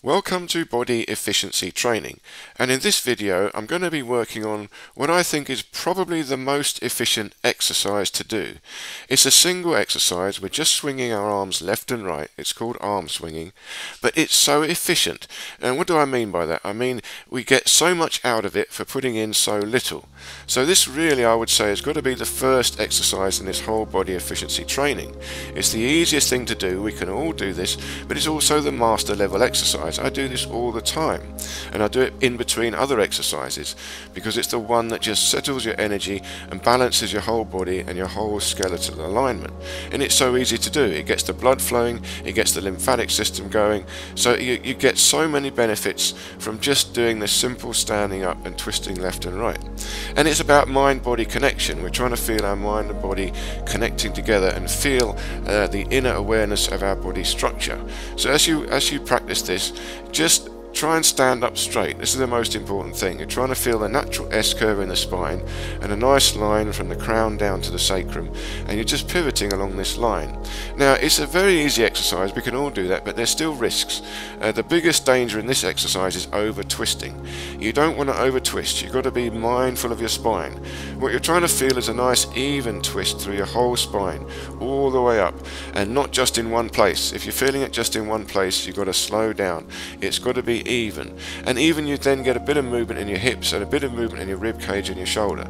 Welcome to Body Efficiency Training, and in this video I'm going to be working on what I think is probably the most efficient exercise to do. It's a single exercise. We're just swinging our arms left and right. It's called arm swinging, but it's so efficient. And what do I mean by that? I mean we get so much out of it for putting in so little. So this really, I would say, has got to be the first exercise in this whole body efficiency training. It's the easiest thing to do. We can all do this, but it's also the master level exercise. I do this all the time, and I do it in between other exercises because it's the one that just settles your energy and balances your whole body and your whole skeletal alignment. And it's so easy to do. It gets the blood flowing, it gets the lymphatic system going, so you get so many benefits from just doing this simple standing up and twisting left and right. And it's about mind-body connection. We're trying to feel our mind and body connecting together and feel the inner awareness of our body structure. So as you practice this, just try and stand up straight. This is the most important thing. You're trying to feel the natural S-curve in the spine and a nice line from the crown down to the sacrum, and you're just pivoting along this line. Now, it's a very easy exercise. We can all do that, but there's still risks. The biggest danger in this exercise is over twisting. You don't want to over twist. You've got to be mindful of your spine. What you're trying to feel is a nice even twist through your whole spine all the way up, and not just in one place. If you're feeling it just in one place, you've got to slow down. It's got to be even, and even you then get a bit of movement in your hips and a bit of movement in your rib cage and your shoulder.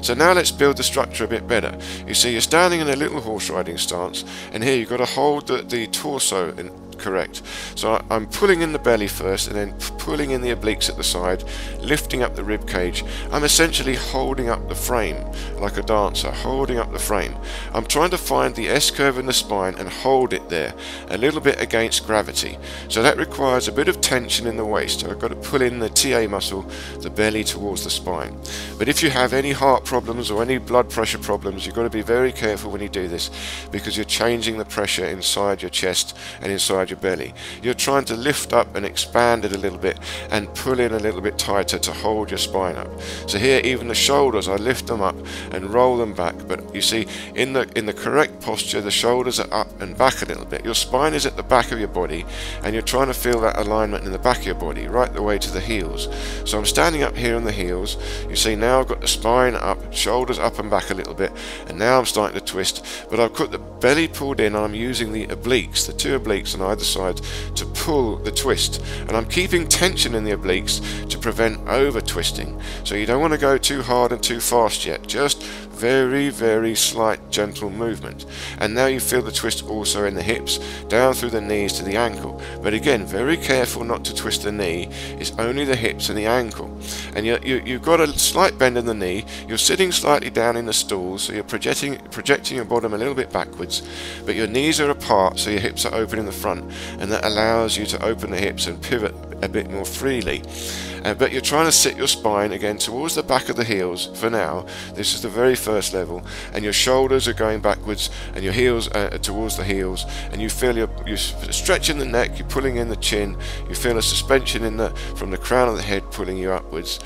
So now let's build the structure a bit better. You see, you're standing in a little horse riding stance, and here you've got to hold the torso correct. So I'm pulling in the belly first and then pulling in the obliques at the side, lifting up the rib cage. I'm essentially holding up the frame like a dancer, holding up the frame. I'm trying to find the S-curve in the spine and hold it there a little bit against gravity. So that requires a bit of tension in the waist. So I've got to pull in the TA muscle, the belly towards the spine. But if you have any heart problems or any blood pressure problems, you've got to be very careful when you do this, because you're changing the pressure inside your chest and inside your belly. You're trying to lift up and expand it a little bit and pull in a little bit tighter to hold your spine up. So here, even the shoulders, I lift them up and roll them back, but you see, in the correct posture, the shoulders are up and back a little bit. Your spine is at the back of your body, and you're trying to feel that alignment in the back of your body right the way to the heels. So I'm standing up here on the heels. You see, now I've got the spine up, shoulders up and back a little bit, and now I'm starting to twist, but I've got the belly pulled in, and I'm using the obliques, the two obliques on either side, to pull the twist, and I'm keeping tension in the obliques to prevent over twisting. So you don't want to go too hard and too fast yet, just very slight gentle movement. And now you feel the twist also in the hips, down through the knees to the ankle. But again, very careful not to twist the knee. It's only the hips and the ankle. And you've got a slight bend in the knee. You're sitting slightly down in the stool, so you're projecting your bottom a little bit backwards, but your knees are apart, so your hips are open in the front, and that allows you to open the hips and pivot a bit more freely. But you're trying to sit your spine again towards the back of the heels for now. This is the very first level, and your shoulders are going backwards and your heels towards the heels, and you feel you're stretching the neck, you're pulling in the chin, you feel a suspension from the crown of the head pulling you upwards,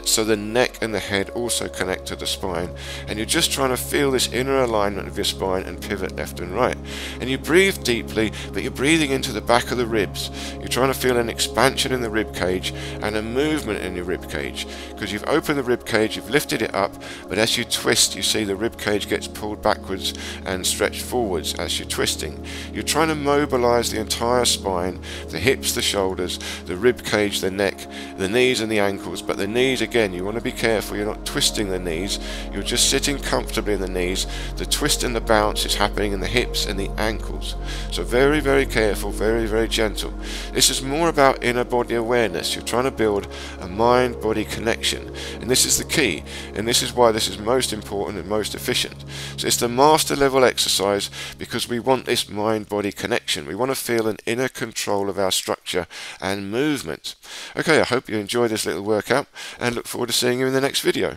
so the neck and the head also connect to the spine, and you're just trying to feel this inner alignment of your spine and pivot left and right. And you breathe deeply, but you're breathing into the back of the ribs. You're trying to feel an expansion in the rib cage and a movement in your rib cage, because you've opened the rib cage, you've lifted it up, but as you twist, you see the rib cage gets pulled backwards and stretched forwards as you're twisting. You're trying to mobilize the entire spine, the hips, the shoulders, the rib cage, the neck, the knees and the ankles. But the knees, again, you want to be careful. You're not twisting the knees, you're just sitting comfortably in the knees. The twist and the bounce is happening in the hips and the ankles. So very careful, very gentle. This is more about inner body awareness. You're trying to build a mind-body connection, and this is the key, and this is why this is most important and most efficient. So it's the master level exercise because we want this mind-body connection. We want to feel an inner control of our structure and movement. Okay, I hope you enjoyed this little workout and look forward to seeing you in the next video.